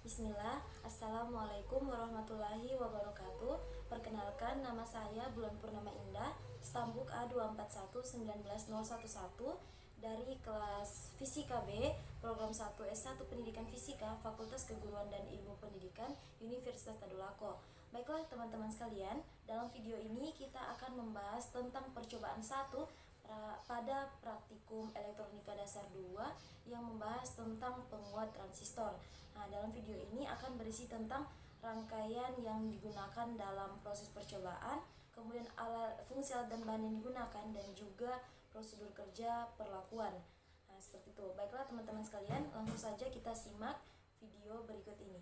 Bismillah, Assalamualaikum warahmatullahi wabarakatuh. Perkenalkan, nama saya Bulan Purnama Indah, Stambuk A24191011 dari kelas Fisika B, Program 1 S1 Pendidikan Fisika, Fakultas Keguruan dan Ilmu Pendidikan, Universitas Tadulako. Baiklah teman-teman sekalian, dalam video ini kita akan membahas tentang percobaan 1 pada praktikum elektronika dasar 2 yang membahas tentang penguat transistor. Nah, dalam video ini akan berisi tentang rangkaian yang digunakan dalam proses percobaan, kemudian fungsi alat dan bahan yang digunakan, dan juga prosedur kerja perlakuan. Nah, seperti itu. Baiklah teman-teman sekalian, langsung saja kita simak video berikut ini.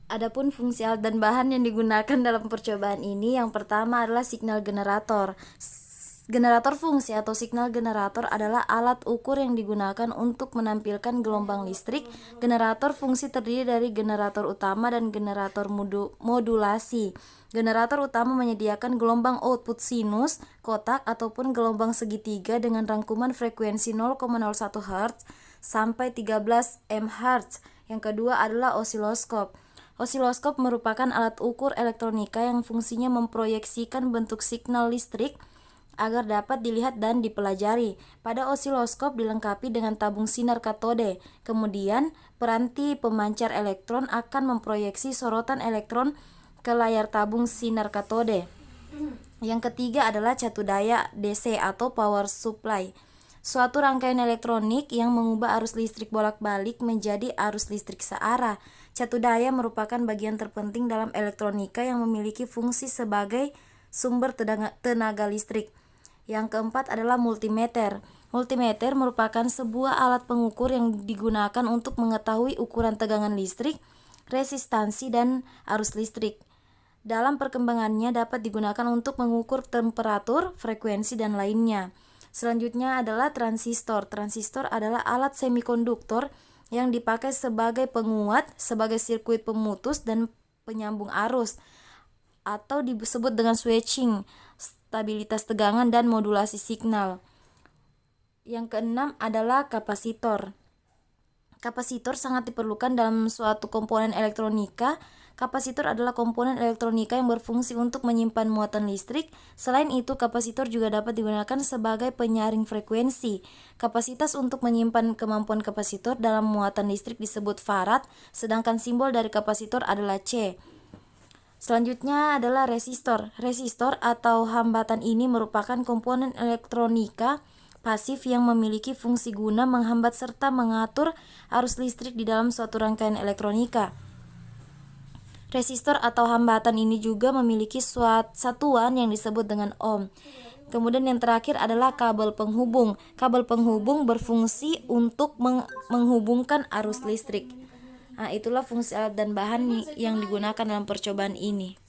Adapun fungsi alat dan bahan yang digunakan dalam percobaan ini, yang pertama adalah signal generator. Generator fungsi atau signal generator adalah alat ukur yang digunakan untuk menampilkan gelombang listrik. Generator fungsi terdiri dari generator utama dan generator modulasi. Generator utama menyediakan gelombang output sinus, kotak, ataupun gelombang segitiga dengan rangkuman frekuensi 0,01 Hz sampai 13 MHz. Yang kedua adalah osiloskop. Osiloskop merupakan alat ukur elektronika yang fungsinya memproyeksikan bentuk signal listrik agar dapat dilihat dan dipelajari. Pada osiloskop dilengkapi dengan tabung sinar katode. Kemudian, peranti pemancar elektron akan memproyeksi sorotan elektron ke layar tabung sinar katode. Yang ketiga adalah catu daya DC atau power supply. Suatu rangkaian elektronik yang mengubah arus listrik bolak-balik menjadi arus listrik searah. Catu daya merupakan bagian terpenting dalam elektronika yang memiliki fungsi sebagai sumber tenaga listrik. Yang keempat adalah multimeter. Multimeter merupakan sebuah alat pengukur yang digunakan untuk mengetahui ukuran tegangan listrik, resistansi, dan arus listrik. Dalam perkembangannya dapat digunakan untuk mengukur temperatur, frekuensi, dan lainnya. Selanjutnya adalah transistor. Transistor adalah alat semikonduktor yang dipakai sebagai penguat, sebagai sirkuit pemutus, dan penyambung arus, atau disebut dengan switching, stabilitas tegangan, dan modulasi signal. Yang keenam adalah kapasitor. Kapasitor sangat diperlukan dalam suatu komponen elektronika. Kapasitor adalah komponen elektronika yang berfungsi untuk menyimpan muatan listrik. Selain itu, kapasitor juga dapat digunakan sebagai penyaring frekuensi. Kapasitas untuk menyimpan kemampuan kapasitor dalam muatan listrik disebut farad, sedangkan simbol dari kapasitor adalah C. Selanjutnya adalah resistor. Resistor atau hambatan ini merupakan komponen elektronika pasif yang memiliki fungsi guna menghambat serta mengatur arus listrik di dalam suatu rangkaian elektronika. Resistor atau hambatan ini juga memiliki satuan yang disebut dengan ohm. Kemudian yang terakhir adalah kabel penghubung. Kabel penghubung berfungsi untuk menghubungkan arus listrik. Nah, itulah fungsi alat dan bahan yang digunakan dalam percobaan ini.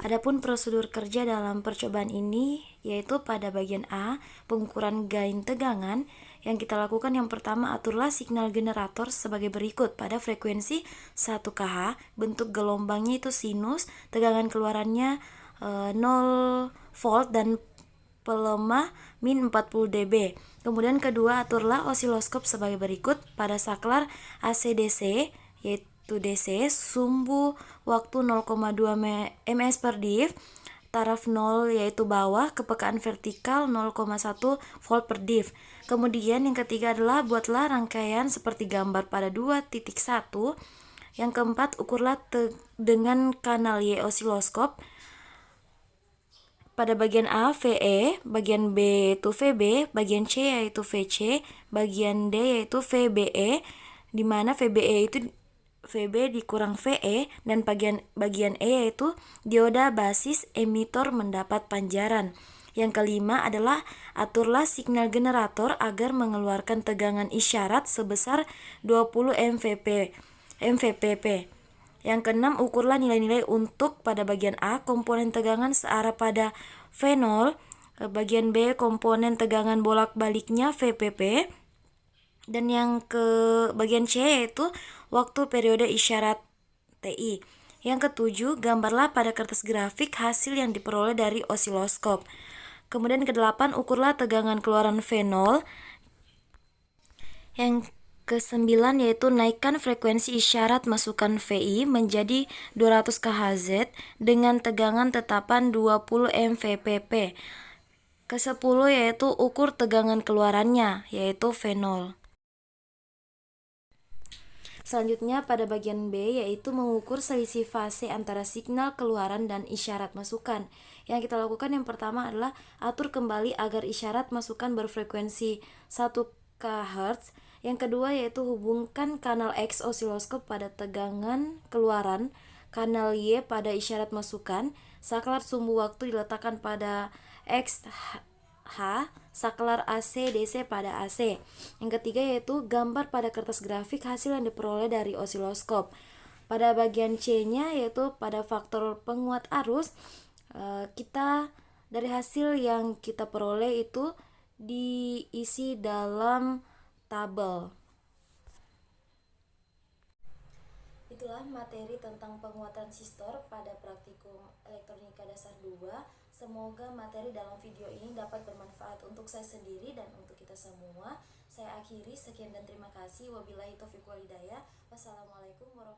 Adapun prosedur kerja dalam percobaan ini, yaitu pada bagian A, pengukuran gain tegangan. Yang kita lakukan yang pertama, aturlah signal generator sebagai berikut. Pada frekuensi 1 kH, bentuk gelombangnya itu sinus, tegangan keluarannya 0 volt dan pelemah min 40 dB. Kemudian kedua, aturlah osiloskop sebagai berikut. Pada saklar AC/DC yaitu DC, sumbu waktu 0,2 ms per div, taraf 0 yaitu bawah, kepekaan vertikal 0,1 volt per div. Kemudian yang ketiga adalah buatlah rangkaian seperti gambar pada 2.1. Yang keempat, ukurlah dengan kanal Y osiloskop. Pada bagian A VE, bagian B yaitu VB, bagian C yaitu VC, bagian D yaitu VBE, di mana VBE itu VB dikurang VE, dan bagian E yaitu dioda basis emitor mendapat panjaran. Yang kelima adalah aturlah signal generator agar mengeluarkan tegangan isyarat sebesar 20 mVpp. Yang keenam, ukurlah nilai-nilai untuk pada bagian A komponen tegangan searah pada V0, bagian B komponen tegangan bolak-baliknya VPP, dan yang ke bagian C yaitu waktu periode isyarat TI. Yang ketujuh, gambarlah pada kertas grafik hasil yang diperoleh dari osiloskop. Kemudian ke-8, ukurlah tegangan keluaran V0. Yang ke-9 yaitu naikkan frekuensi isyarat masukan VI menjadi 200 kHz dengan tegangan tetapan 20 mVpp. Ke-10 yaitu ukur tegangan keluarannya yaitu V0. Selanjutnya pada bagian B yaitu mengukur selisih fase antara signal keluaran dan isyarat masukan. Yang kita lakukan yang pertama adalah atur kembali agar isyarat masukan berfrekuensi 1 kHz. Yang kedua yaitu hubungkan kanal X osiloskop pada tegangan keluaran, kanal Y pada isyarat masukan. Saklar sumbu waktu diletakkan pada X H, saklar AC DC pada AC. Yang ketiga yaitu gambar pada kertas grafik hasil yang diperoleh dari osiloskop. Pada bagian C-nya yaitu pada faktor penguat arus, kita dari hasil yang kita peroleh itu diisi dalam tabel. Itulah materi tentang penguat transistor pada praktikum elektronika dasar 2. Semoga materi dalam video ini dapat bermanfaat untuk saya sendiri dan untuk kita semua. Saya akhiri, sekian dan terima kasih. Wabillahi taufiq wal hidayah. Wassalamualaikum warahmatullahi wabarakatuh.